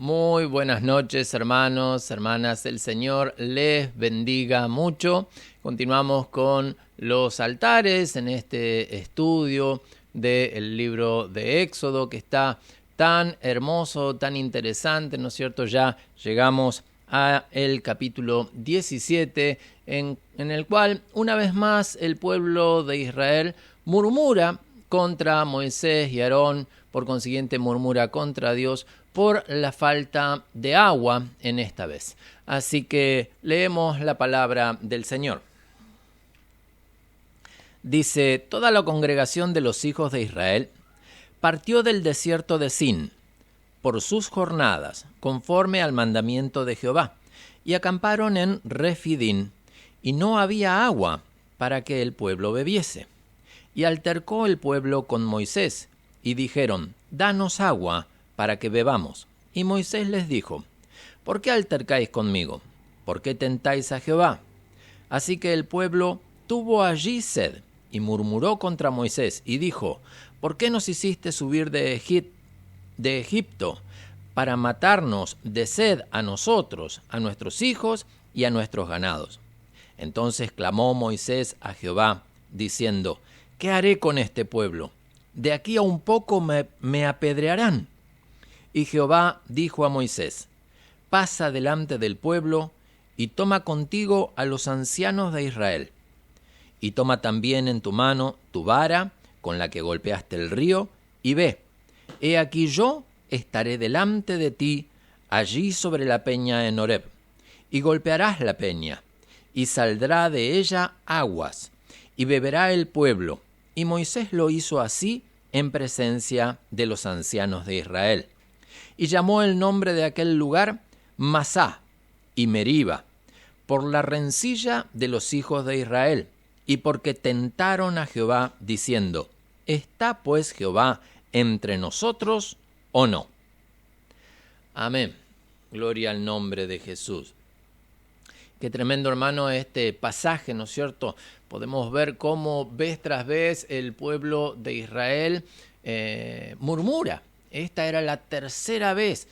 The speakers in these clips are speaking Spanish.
Muy buenas noches, hermanos, hermanas. El Señor les bendiga mucho. Continuamos con los altares en este estudio del libro de Éxodo, que está tan hermoso, tan interesante, ¿no es cierto? Ya llegamos a el capítulo 17, en el cual una vez más el pueblo de Israel murmura contra Moisés y Aarón, por consiguiente murmura contra Dios por la falta de agua en esta vez. Así que leemos la palabra del Señor. Dice: toda la congregación de los hijos de Israel partió del desierto de Sin por sus jornadas, conforme al mandamiento de Jehová, y acamparon en Refidín, y no había agua para que el pueblo bebiese. Y altercó el pueblo con Moisés, y dijeron: danos agua para que bebamos. Y Moisés les dijo: ¿por qué altercáis conmigo? ¿Por qué tentáis a Jehová? Así que el pueblo tuvo allí sed, y murmuró contra Moisés, y dijo: ¿por qué nos hiciste subir de Egipto para matarnos de sed a nosotros, a nuestros hijos y a nuestros ganados? Entonces clamó Moisés a Jehová, diciendo: ¿qué haré con este pueblo? De aquí a un poco me apedrearán. Y Jehová dijo a Moisés: pasa delante del pueblo y toma contigo a los ancianos de Israel. Y toma también en tu mano tu vara con la que golpeaste el río, y ve, he aquí yo estaré delante de ti allí sobre la peña en Horeb. Y golpearás la peña, y saldrá de ella aguas, y beberá el pueblo. Y Moisés lo hizo así en presencia de los ancianos de Israel. Y llamó el nombre de aquel lugar Masá y Meriba, por la rencilla de los hijos de Israel, y porque tentaron a Jehová, diciendo: ¿está pues Jehová entre nosotros o no? Amén. Gloria al nombre de Jesús. Qué tremendo, hermano, este pasaje, ¿no es cierto? Podemos ver cómo vez tras vez el pueblo de Israel murmura. Esta era la tercera vez.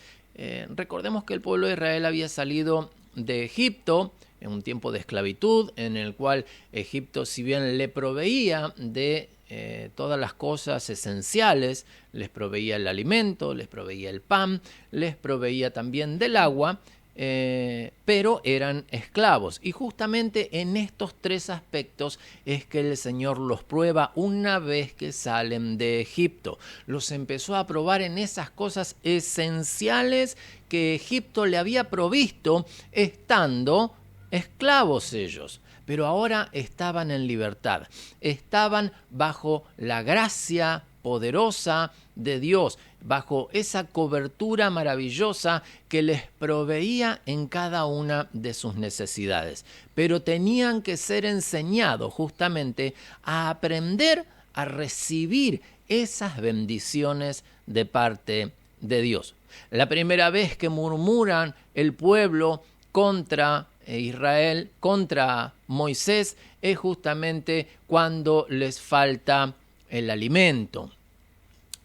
Recordemos que el pueblo de Israel había salido de Egipto en un tiempo de esclavitud, en el cual Egipto, si bien le proveía de todas las cosas esenciales, les proveía el alimento, les proveía el pan, les proveía también del agua, pero eran esclavos. Y justamente en estos tres aspectos es que el Señor los prueba una vez que salen de Egipto. Los empezó a probar en esas cosas esenciales que Egipto le había provisto estando esclavos ellos. Pero ahora estaban en libertad, estaban bajo la gracia poderosa de Dios, bajo esa cobertura maravillosa que les proveía en cada una de sus necesidades. Pero tenían que ser enseñados justamente a aprender a recibir esas bendiciones de parte de Dios. La primera vez que murmuran el pueblo contra Israel, contra Moisés, es justamente cuando les falta el alimento.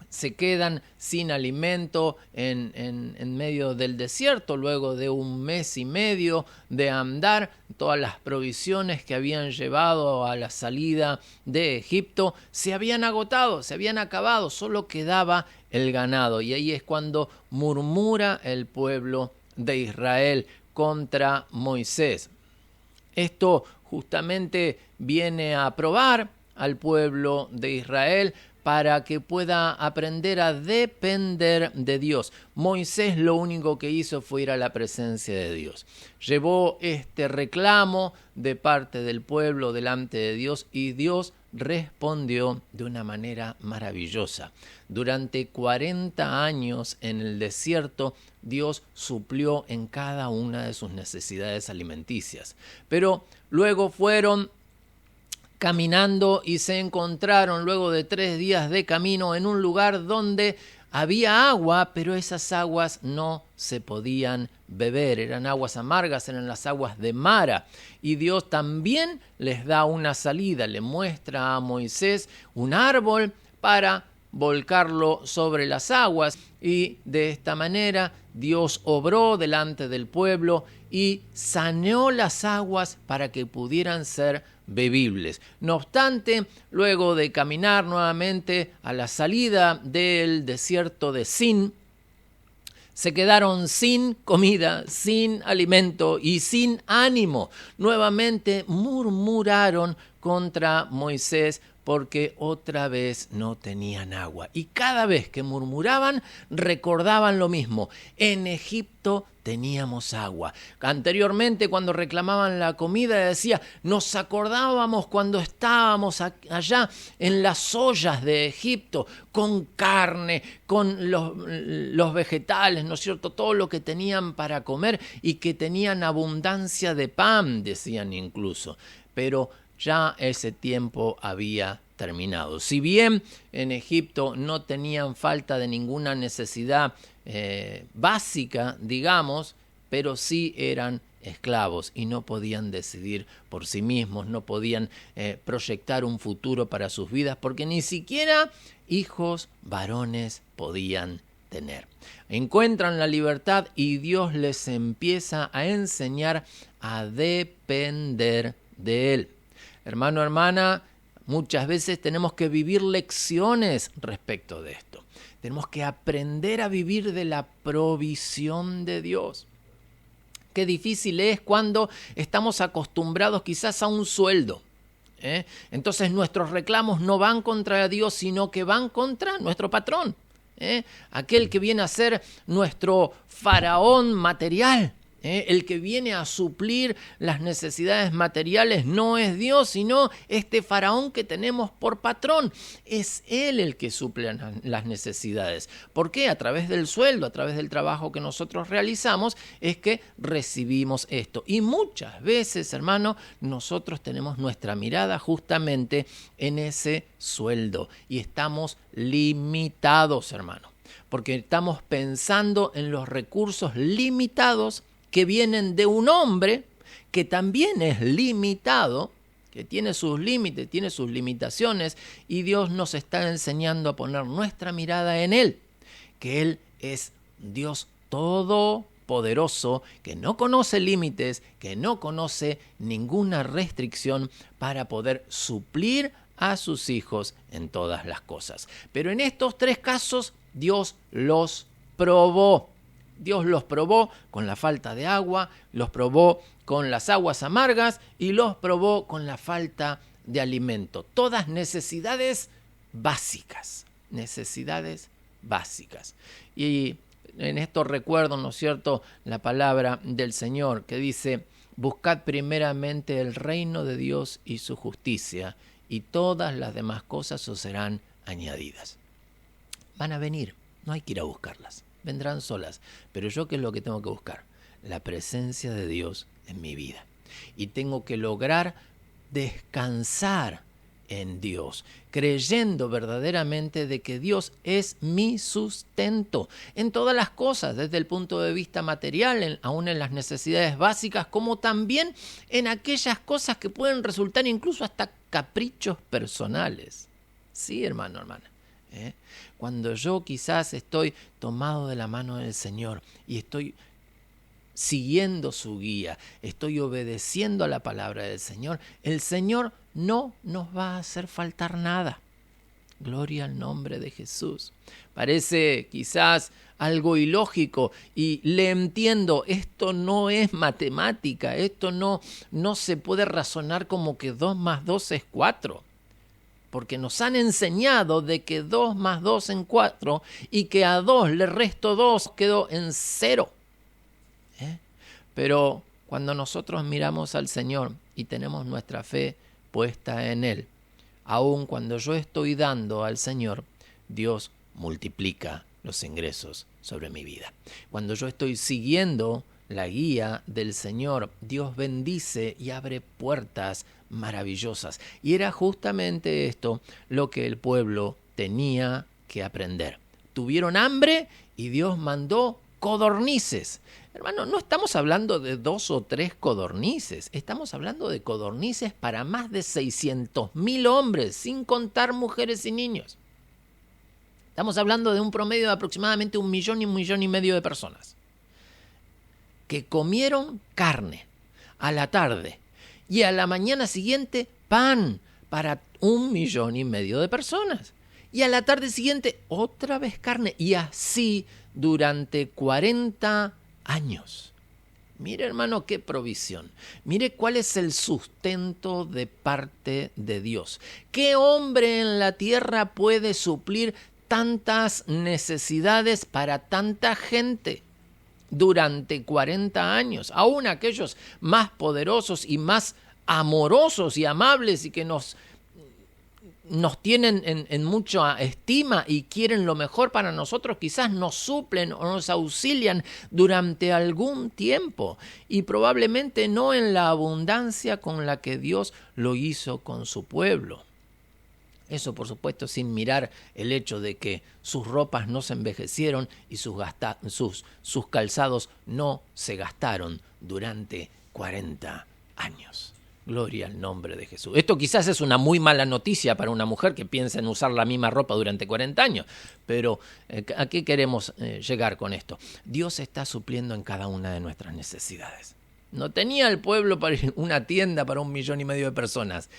Se quedan sin alimento en medio del desierto, luego de un mes y medio de andar. Todas las provisiones que habían llevado a la salida de Egipto se habían agotado, se habían acabado, solo quedaba el ganado. Y ahí es cuando murmura el pueblo de Israel contra Moisés. Esto justamente viene a probar al pueblo de Israel para que pueda aprender a depender de Dios. Moisés lo único que hizo fue ir a la presencia de Dios. Llevó este reclamo de parte del pueblo delante de Dios y Dios respondió de una manera maravillosa. Durante 40 años en el desierto, Dios suplió en cada una de sus necesidades alimenticias. Pero luego fueron caminando y se encontraron luego de 3 días de camino en un lugar donde había agua, pero esas aguas no se podían beber, eran aguas amargas, eran las aguas de Mara. Y Dios también les da una salida, le muestra a Moisés un árbol para volcarlo sobre las aguas, y de esta manera Dios obró delante del pueblo y saneó las aguas para que pudieran ser bebibles. No obstante, luego de caminar nuevamente a la salida del desierto de Sin, se quedaron sin comida, sin alimento y sin ánimo. Nuevamente murmuraron contra Moisés porque otra vez no tenían agua. Y cada vez que murmuraban, recordaban lo mismo: en Egipto teníamos agua. Anteriormente, cuando reclamaban la comida, decía: nos acordábamos cuando estábamos allá en las ollas de Egipto, con carne, con los vegetales, ¿no es cierto?, todo lo que tenían para comer, y que tenían abundancia de pan, decían incluso. Pero ya ese tiempo había terminado. Si bien en Egipto no tenían falta de ninguna necesidad básica, digamos, pero sí eran esclavos y no podían decidir por sí mismos, no podían proyectar un futuro para sus vidas, porque ni siquiera hijos varones podían tener. Encuentran la libertad y Dios les empieza a enseñar a depender de Él. Hermano, hermana, muchas veces tenemos que vivir lecciones respecto de esto. Tenemos que aprender a vivir de la provisión de Dios. Qué difícil es cuando estamos acostumbrados quizás a un sueldo. Entonces nuestros reclamos no van contra Dios, sino que van contra nuestro patrón. Aquel que viene a ser nuestro faraón material. El que viene a suplir las necesidades materiales no es Dios, sino este faraón que tenemos por patrón. Es él el que suple las necesidades. ¿Por qué? A través del sueldo, a través del trabajo que nosotros realizamos, es que recibimos esto. Y muchas veces, hermano, nosotros tenemos nuestra mirada justamente en ese sueldo y estamos limitados, hermano, porque estamos pensando en los recursos limitados que vienen de un hombre que también es limitado, que tiene sus límites, tiene sus limitaciones, y Dios nos está enseñando a poner nuestra mirada en Él, que Él es Dios todopoderoso, que no conoce límites, que no conoce ninguna restricción para poder suplir a sus hijos en todas las cosas. Pero en estos tres casos Dios los probó. Dios los probó con la falta de agua, los probó con las aguas amargas y los probó con la falta de alimento. Todas necesidades básicas, necesidades básicas. Y en esto recuerdo, ¿no es cierto?, la palabra del Señor que dice: buscad primeramente el reino de Dios y su justicia, y todas las demás cosas os serán añadidas. Van a venir, no hay que ir a buscarlas. Vendrán solas, pero yo, ¿qué es lo que tengo que buscar? La presencia de Dios en mi vida. Y tengo que lograr descansar en Dios, creyendo verdaderamente de que Dios es mi sustento en todas las cosas, desde el punto de vista material, aún en las necesidades básicas, como también en aquellas cosas que pueden resultar incluso hasta caprichos personales. Sí, hermano, hermana. Cuando yo quizás estoy tomado de la mano del Señor y estoy siguiendo su guía, estoy obedeciendo a la palabra del Señor, el Señor no nos va a hacer faltar nada. Gloria al nombre de Jesús. Parece quizás algo ilógico y le entiendo, esto no es matemática, esto no se puede razonar como que 2 más 2 es 4. Porque nos han enseñado de que 2 más 2 en 4 y que a 2 le resto 2 quedó en 0. Pero cuando nosotros miramos al Señor y tenemos nuestra fe puesta en Él, aun cuando yo estoy dando al Señor, Dios multiplica los ingresos sobre mi vida. Cuando yo estoy siguiendo la guía del Señor, Dios bendice y abre puertas maravillosas. Y era justamente esto lo que el pueblo tenía que aprender. Tuvieron hambre y Dios mandó codornices. Hermano, no estamos hablando de 2 o 3 codornices, estamos hablando de codornices para más de 600.000 hombres, sin contar mujeres y niños. Estamos hablando de un promedio de aproximadamente 1,5 millones de personas que comieron carne a la tarde y a la mañana siguiente pan para 1,5 millones de personas. Y a la tarde siguiente otra vez carne. Y así durante 40 años. Mire, hermano, qué provisión. Mire cuál es el sustento de parte de Dios. ¿Qué hombre en la tierra puede suplir tantas necesidades para tanta gente durante 40 años? Aún aquellos más poderosos y más amorosos y amables y que nos tienen en mucha estima y quieren lo mejor para nosotros, quizás nos suplen o nos auxilian durante algún tiempo y probablemente no en la abundancia con la que Dios lo hizo con su pueblo. Eso, por supuesto, sin mirar el hecho de que sus ropas no se envejecieron y sus calzados no se gastaron durante 40 años. Gloria al nombre de Jesús. Esto quizás es una muy mala noticia para una mujer que piensa en usar la misma ropa durante 40 años, pero ¿a qué queremos llegar con esto? Dios está supliendo en cada una de nuestras necesidades. No tenía el pueblo para una tienda para 1,5 millones de personas,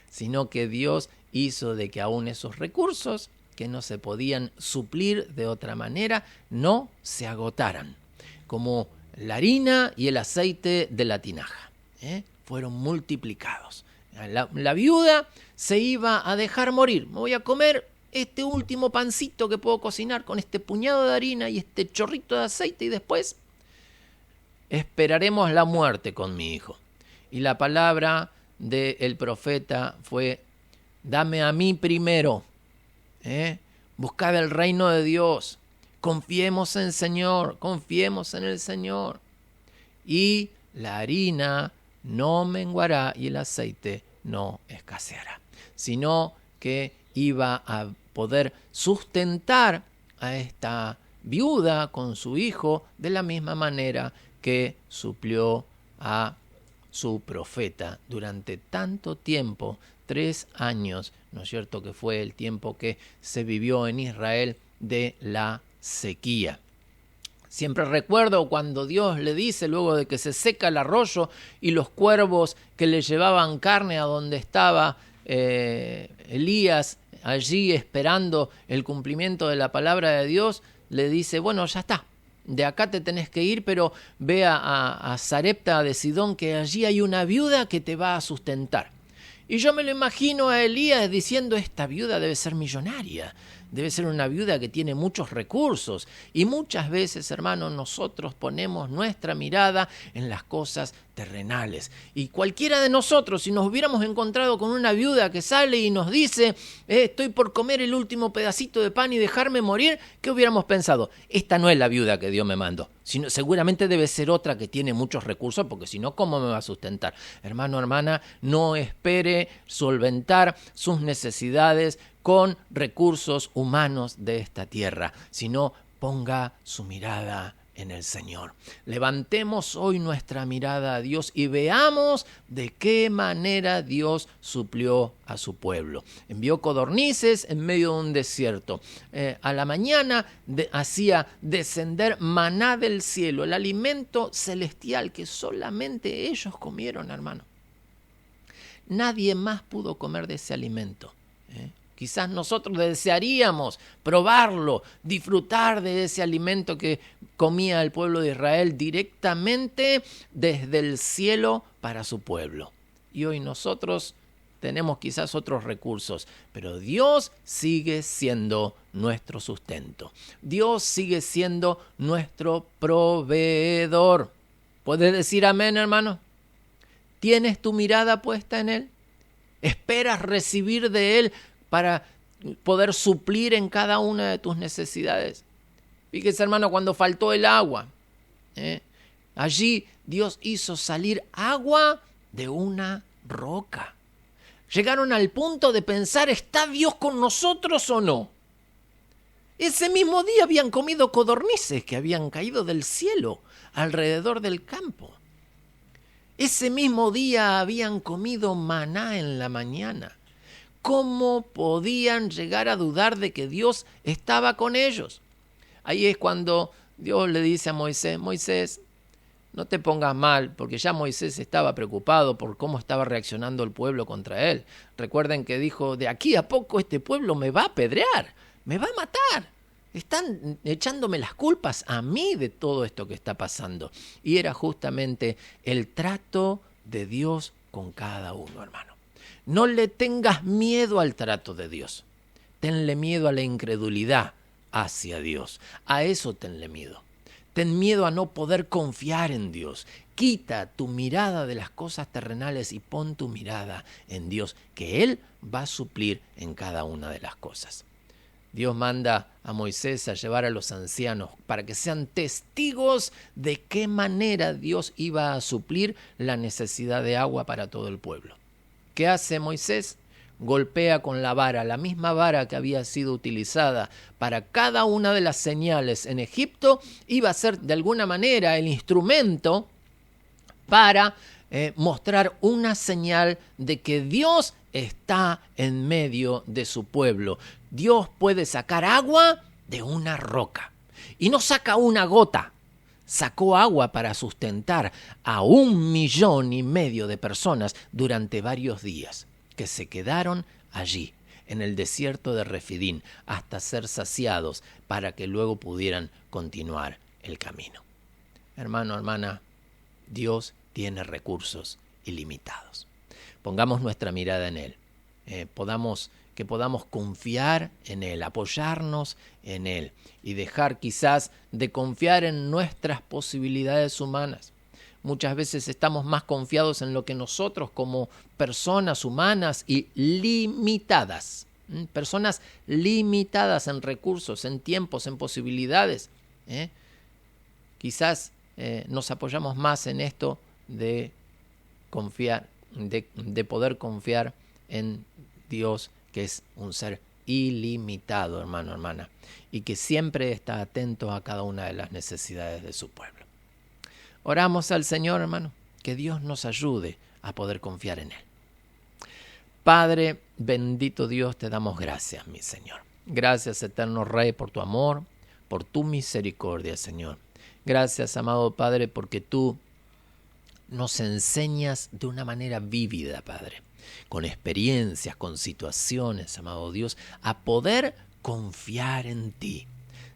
sino que Dios hizo de que aún esos recursos que no se podían suplir de otra manera no se agotaran, como la harina y el aceite de la tinaja. Fueron multiplicados. La viuda se iba a dejar morir. Me voy a comer este último pancito que puedo cocinar con este puñado de harina y este chorrito de aceite y después esperaremos la muerte con mi hijo. Y la palabra del profeta fue: dame a mí primero. Buscad el reino de Dios. Confiemos en el Señor. Confiemos en el Señor. Y la harina no menguará y el aceite no escaseará, sino que iba a poder sustentar a esta viuda con su hijo de la misma manera que suplió a su profeta durante tanto tiempo, 3 años, ¿no es cierto?, que fue el tiempo que se vivió en Israel de la sequía. Siempre recuerdo cuando Dios le dice, luego de que se seca el arroyo y los cuervos que le llevaban carne a donde estaba Elías, allí esperando el cumplimiento de la palabra de Dios, le dice: bueno, ya está, de acá te tenés que ir, pero ve a Sarepta de Sidón, que allí hay una viuda que te va a sustentar. Y yo me lo imagino a Elías diciendo: esta viuda debe ser millonaria, debe ser una viuda que tiene muchos recursos. Y muchas veces, hermanos, nosotros ponemos nuestra mirada en las cosas terrenales. Y cualquiera de nosotros, si nos hubiéramos encontrado con una viuda que sale y nos dice: estoy por comer el último pedacito de pan y dejarme morir, ¿qué hubiéramos pensado? Esta no es la viuda que Dios me mandó. Seguramente debe ser otra que tiene muchos recursos, porque si no, ¿cómo me va a sustentar? Hermano, hermana, no espere solventar sus necesidades con recursos humanos de esta tierra, sino ponga su mirada en el Señor. Levantemos hoy nuestra mirada a Dios y veamos de qué manera Dios suplió a su pueblo. Envió codornices en medio de un desierto. A la mañana hacía descender maná del cielo, el alimento celestial que solamente ellos comieron, hermano. Nadie más pudo comer de ese alimento. Quizás nosotros desearíamos probarlo, disfrutar de ese alimento que comía el pueblo de Israel directamente desde el cielo para su pueblo. Y hoy nosotros tenemos quizás otros recursos, pero Dios sigue siendo nuestro sustento. Dios sigue siendo nuestro proveedor. ¿Puedes decir amén, hermano? ¿Tienes tu mirada puesta en Él? ¿Esperas recibir de Él para poder suplir en cada una de tus necesidades? Fíjese, hermano, cuando faltó el agua, allí Dios hizo salir agua de una roca. Llegaron al punto de pensar: ¿está Dios con nosotros o no? Ese mismo día habían comido codornices que habían caído del cielo alrededor del campo. Ese mismo día habían comido maná en la mañana. ¿Cómo podían llegar a dudar de que Dios estaba con ellos? Ahí es cuando Dios le dice a Moisés, Moisés, no te pongas mal, porque ya Moisés estaba preocupado por cómo estaba reaccionando el pueblo contra él. Recuerden que dijo, de aquí a poco este pueblo me va a apedrear, me va a matar. Están echándome las culpas a mí de todo esto que está pasando. Y era justamente el trato de Dios con cada uno, hermano. No le tengas miedo al trato de Dios. Tenle miedo a la incredulidad hacia Dios. A eso tenle miedo. Ten miedo a no poder confiar en Dios. Quita tu mirada de las cosas terrenales y pon tu mirada en Dios, que Él va a suplir en cada una de las cosas. Dios manda a Moisés a llevar a los ancianos para que sean testigos de qué manera Dios iba a suplir la necesidad de agua para todo el pueblo. ¿Qué hace Moisés? Golpea con la vara, la misma vara que había sido utilizada para cada una de las señales en Egipto, iba a ser de alguna manera el instrumento para mostrar una señal de que Dios está en medio de su pueblo. Dios puede sacar agua de una roca y no saca una gota. Sacó agua para sustentar a 1,5 millones de personas durante varios días, que se quedaron allí, en el desierto de Refidín, hasta ser saciados para que luego pudieran continuar el camino. Hermano, hermana, Dios tiene recursos ilimitados. Pongamos nuestra mirada en Él, que podamos confiar en Él, apoyarnos en Él y dejar quizás de confiar en nuestras posibilidades humanas. Muchas veces estamos más confiados en lo que nosotros como personas humanas y limitadas, personas limitadas en recursos, en tiempos, en posibilidades. Quizás nos apoyamos más en esto de confiar, de poder confiar en Dios, que es un ser ilimitado, hermano, hermana, y que siempre está atento a cada una de las necesidades de su pueblo. Oramos al Señor, hermano, que Dios nos ayude a poder confiar en Él. Padre, bendito Dios, te damos gracias, mi Señor. Gracias, eterno Rey, por tu amor, por tu misericordia, Señor. Gracias, amado Padre, porque tú nos enseñas de una manera vívida, Padre, con experiencias, con situaciones, amado Dios, a poder confiar en ti.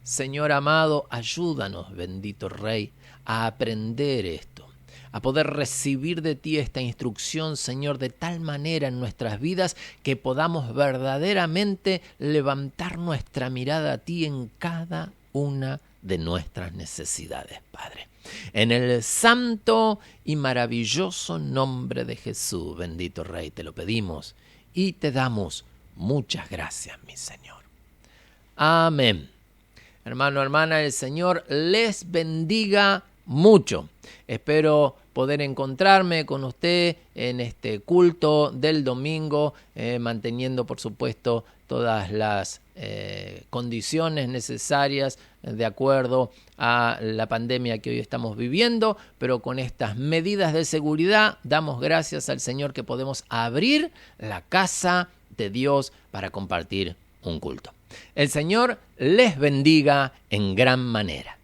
Señor amado, ayúdanos, bendito Rey, a aprender esto, a poder recibir de ti esta instrucción, Señor, de tal manera en nuestras vidas que podamos verdaderamente levantar nuestra mirada a ti en cada una de nuestras necesidades, Padre. En el santo y maravilloso nombre de Jesús, bendito Rey, te lo pedimos y te damos muchas gracias, mi Señor. Amén. Hermano, hermana, el Señor les bendiga mucho. Espero poder encontrarme con usted en este culto del domingo, manteniendo, por supuesto, todas las condiciones necesarias de acuerdo a la pandemia que hoy estamos viviendo, pero con estas medidas de seguridad damos gracias al Señor que podemos abrir la casa de Dios para compartir un culto. El Señor les bendiga en gran manera.